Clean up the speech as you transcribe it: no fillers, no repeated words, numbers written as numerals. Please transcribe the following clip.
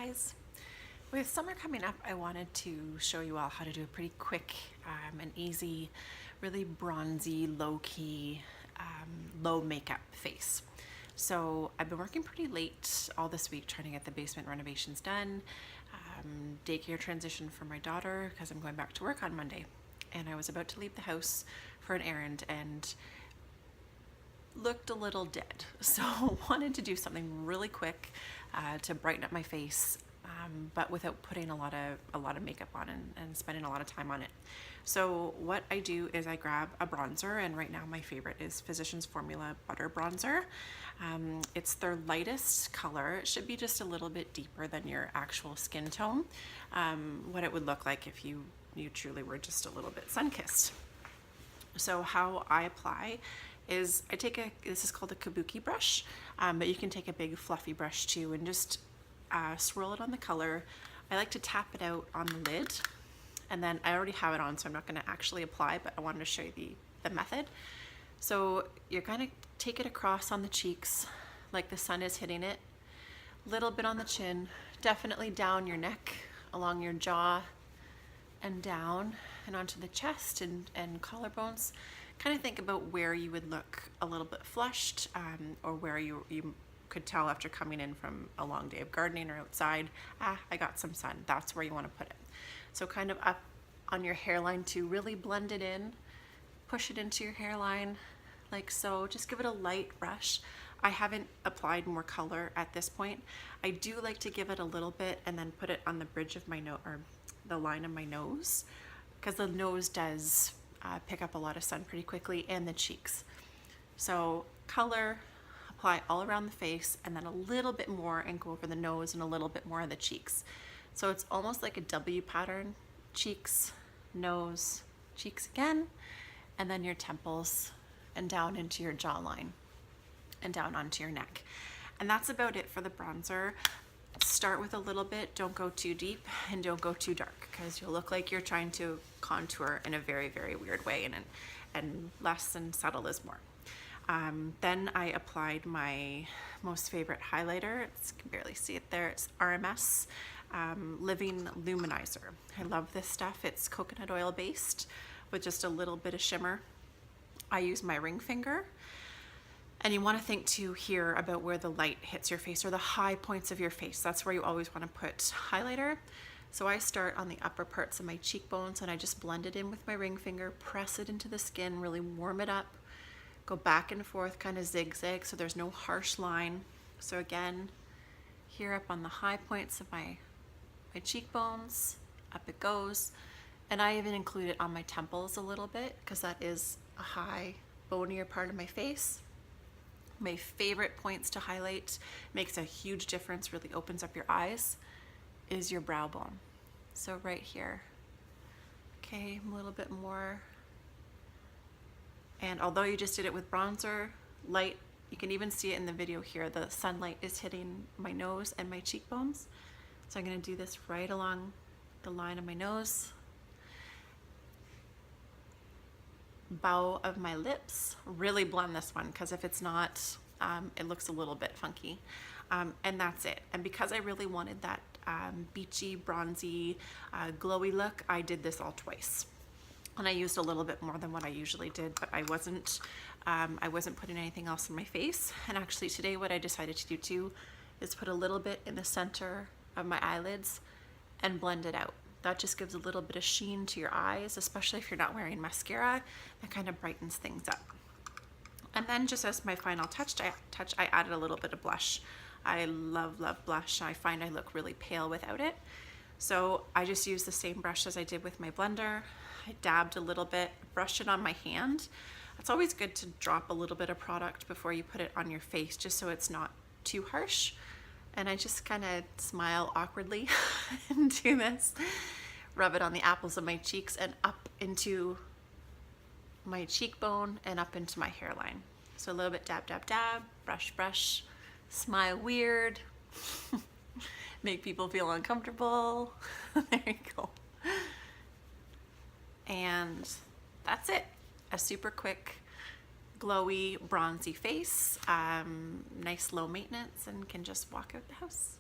guys. With summer coming up, I wanted to show you all how to do a pretty quick and easy, really bronzy, low-key, low makeup face. So I've been working pretty late all this week trying to get the basement renovations done, daycare transition for my daughter because I'm going back to work on Monday. And I was about to leave the house for an errand and looked a little dead. So wanted to do something really quick to brighten up my face, but without putting a lot of makeup on and spending a lot of time on it. So what I do is I grab a bronzer, and right now my favorite is Physicians Formula Butter Bronzer. It's their lightest color. It should be just a little bit deeper than your actual skin tone, what it would look like if you truly were just a little bit sun-kissed. So how I apply is I take this is called a kabuki brush, but you can take a big fluffy brush too and just swirl it on the color. I like to tap it out on the lid, and then I already have it on, so I'm not going to actually apply, but I wanted to show you the method. So you're going to take it across on the cheeks like the sun is hitting it, a little bit on the chin, definitely down your neck, along your jaw, and down and onto the chest and collarbones. Kind of think about where you would look a little bit flushed, or where you could tell after coming in from a long day of gardening or outside, I got some sun. That's where you want to put it. So kind of up on your hairline to really blend it in, push it into your hairline like so. Just give it a light brush. I haven't applied more color at this point. I do like to give it a little bit and then put it on the bridge of my nose, or the line of my nose, because the nose does pick up a lot of sun pretty quickly, and the cheeks. So color, apply all around the face, and then a little bit more and go over the nose and a little bit more of the cheeks. So it's almost like a W pattern: cheeks, nose, cheeks again, and then your temples and down into your jawline and down onto your neck. And that's about it for the bronzer. Start with a little bit, don't go too deep and don't go too dark, because you'll look like you're trying to contour in a very, very weird way, and less and subtle is more. Then I applied my most favorite highlighter. You can barely see it there. It's RMS Living Luminizer. I love this stuff. It's coconut oil based with just a little bit of shimmer. I use my ring finger. And you want to think too here about where the light hits your face, or the high points of your face. That's where you always want to put highlighter. So I start on the upper parts of my cheekbones, and I just blend it in with my ring finger, press it into the skin, really warm it up, go back and forth, kind of zigzag, so there's no harsh line. So again, here up on the high points of my cheekbones, up it goes. And I even include it on my temples a little bit, because that is a high, bonier part of my face. My favorite points to highlight, makes a huge difference, really opens up your eyes, is your brow bone. So right here. Okay, a little bit more. And although you just did it with bronzer, light, you can even see it in the video here, the sunlight is hitting my nose and my cheekbones. So I'm going to do this right along the line of my nose, bow of my lips. Really blend this one, because if it's not, it looks a little bit funky. And that's it. And because I really wanted that beachy, bronzy, glowy look, I did this all twice. And I used a little bit more than what I usually did, but I wasn't putting anything else in my face. And actually today what I decided to do too is put a little bit in the center of my eyelids and blend it out. That just gives a little bit of sheen to your eyes, especially if you're not wearing mascara. That kind of brightens things up. And then just as my final touch, I added a little bit of blush. I love, love blush. I find I look really pale without it. So I just used the same brush as I did with my blender. I dabbed a little bit, brushed it on my hand. It's always good to drop a little bit of product before you put it on your face, just so it's not too harsh. And I just kind of smile awkwardly and do this. Rub it on the apples of my cheeks and up into my cheekbone and up into my hairline. So a little bit dab, dab, dab, brush, brush, smile weird, make people feel uncomfortable. There you go. And that's it. A super quick glowy, bronzy face, nice low maintenance, and can just walk out the house.